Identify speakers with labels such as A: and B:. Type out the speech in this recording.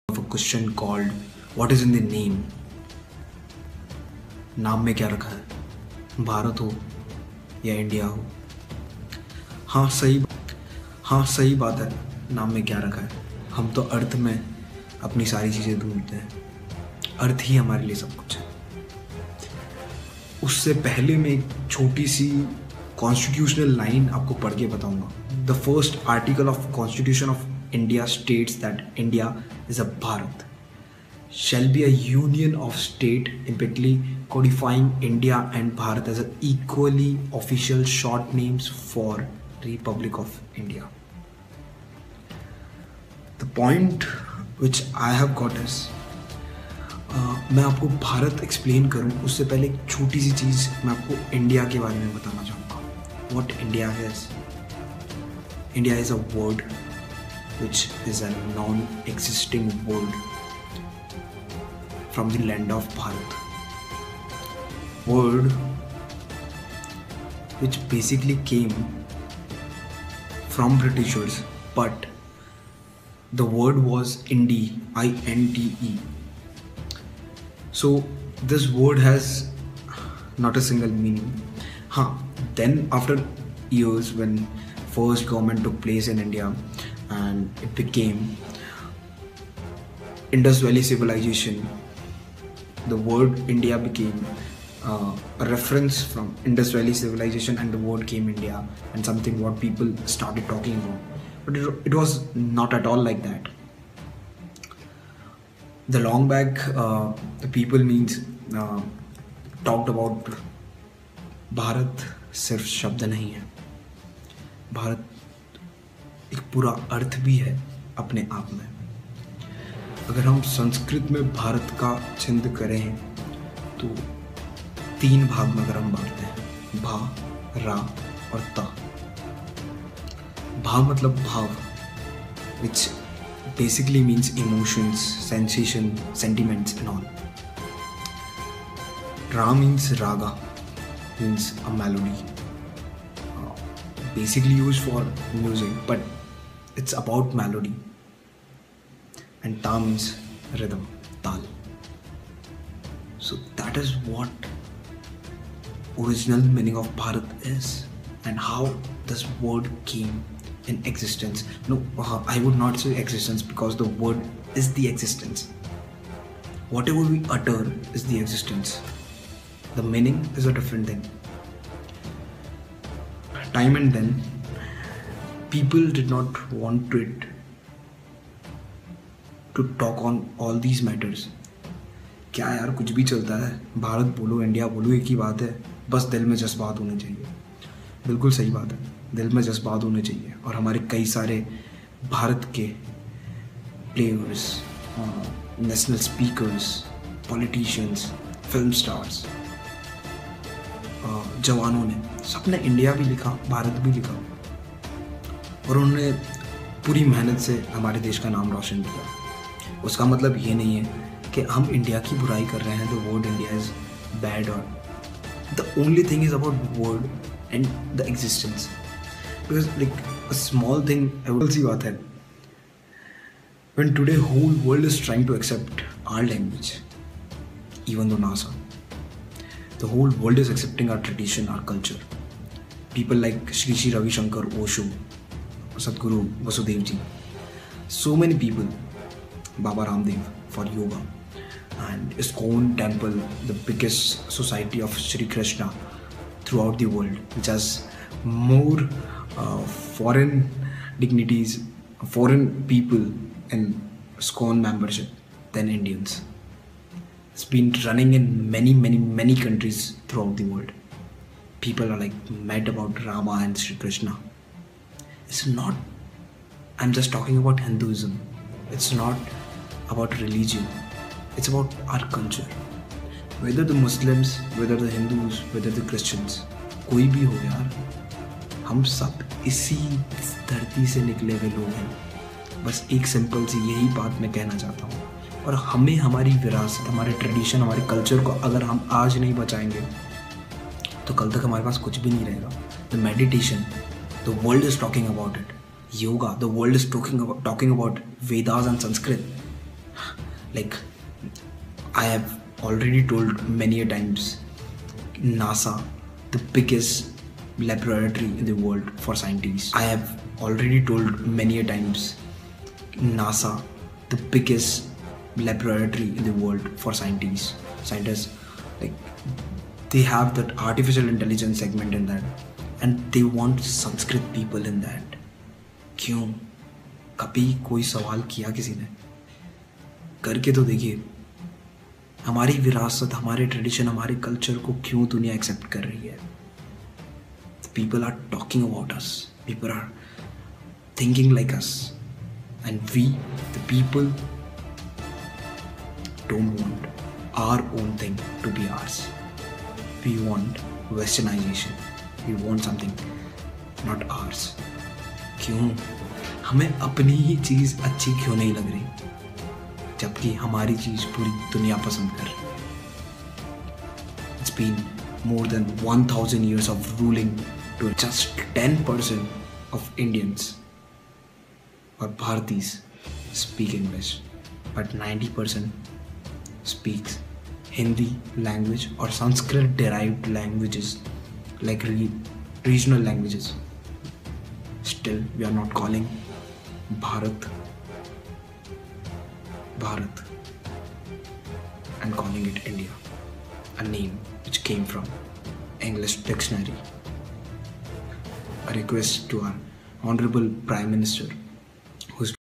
A: of a question called what is in the name. नाम में क्या रखा है, भारत हो या इंडिया हो। हाँ सही बात है, नाम में क्या रखा है। हम तो अर्थ में अपनी सारी चीज़ें ढूंढते हैं, अर्थ ही हमारे लिए सब कुछ है। उससे पहले मैं एक छोटी सी कॉन्स्टिट्यूशनल लाइन आपको पढ़ के बताऊंगा। The first article of constitution of India states that India is a Bharat shall be a union of state implicitly codifying India and Bharat as equally official short names for Republic of India. The point which I have got is मैं आपको Bharat explain करूं उससे पहले एक छोटी सी चीज़ मैं आपको India के बारे में बताना चाहूँगा। What India is? India is a word which is a non-existing word from the land of Bharat. Word which basically came from Britishers, but the word was Indi, I-N-D-E. So this word has not a single meaning. Then after years when first government took place in India and it became Indus Valley Civilization, the word India became a reference from Indus Valley Civilization and the word came India and something what people started talking about. But it was not at all like that. The long back the people means talked about Bharat सिर्फ शब्द नहीं है, भारत एक पूरा अर्थ भी है अपने आप में। अगर हम संस्कृत में भारत का चिन्ह करें तो 3 भाग में अगर हम बांटते हैं, भा, रा और ता। भा मतलब भाव, which basically means emotions, sensation, sentiments and all. Ra means raga, means a melody, basically used for music, but it's about melody. And ta means rhythm, tal. So that is what original meaning of Bharat is and how this word came in existence. No, I would not say existence because the word is the existence. Whatever we utter is the existence. The meaning is a different thing. Time and then, people did not want it to talk on all these matters. क्या यार कुछ भी चलता है, भारत बोलो India बोलो एक ही बात है, बस दिल में जज्बात होने चाहिए। बिल्कुल सही बात है, दिल में जज्बात होने चाहिए। और हमारे कई सारे भारत के players, national speakers, politicians, film stars, जवानों ने सबने इंडिया भी लिखा, भारत भी लिखा और उन्होंने पूरी मेहनत से हमारे देश का नाम रोशन किया। उसका मतलब ये नहीं है कि हम इंडिया की बुराई कर रहे हैं, the word India is bad और the only thing is about word and the existence. Because like a small thing सी बात है, when today whole world is trying to accept our language, even though NASA, the whole world is accepting our tradition, our culture. People like Shri Shri Ravi Shankar, Osho, Sadhguru Vasudev ji, so many people, Baba Ramdev for yoga, and ISKCON temple, the biggest society of Shri Krishna throughout the world, which has more foreign dignitaries, foreign people in ISKCON membership than Indians. It's been running in many countries throughout the world. People are like mad about Rama and Shri Krishna. It's not, I'm just talking about Hinduism. It's not about religion. It's about our culture. Whether the Muslims, whether the Hindus, whether the Christians, कोई भी हो यार, हम सब इसी धरती से निकले हुए लोग हैं। बस एक सिंपल सी यही बात मैं कहना चाहता हूँ। और हमें हमारी विरासत, हमारे ट्रेडिशन, हमारे कल्चर को अगर हम आज नहीं बचाएंगे तो कल तक हमारे पास कुछ भी नहीं रहेगा। The meditation, the world is talking about it. yoga, the world is talking about Vedas and Sanskrit. Like, I have already told many a times, NASA, the biggest laboratory in the world for scientists. I have already told many a times, NASA, the biggest laboratory in the world for scientists. Scientists, like, they have that artificial intelligence segment in that, and they want Sanskrit people in that. क्यों? कभी कोई सवाल किया किसी ने? करके तो देखिए. हमारी विरासत, हमारे ट्रेडिशन, हमारे कल्चर को क्यों दुनिया एक्सेप्ट कर रही है? People are talking about us. People are thinking like us. And we, the people, don't want our own thing to be ours. We want westernization. We want something not ours. क्यों? हमें अपनी ही चीज़ अच्छी क्यों नहीं लग रही, जबकि हमारी चीज़ पूरी दुनिया पसंद कर रही है? It's been more than 1000 years of ruling to just 10% of Indians or Bharatis speak English, but 90% speaks Hindi language or Sanskrit derived languages like regional languages. Still, we are not calling Bharat and calling it India, a name which came from English dictionary. A request to our Honorable Prime Minister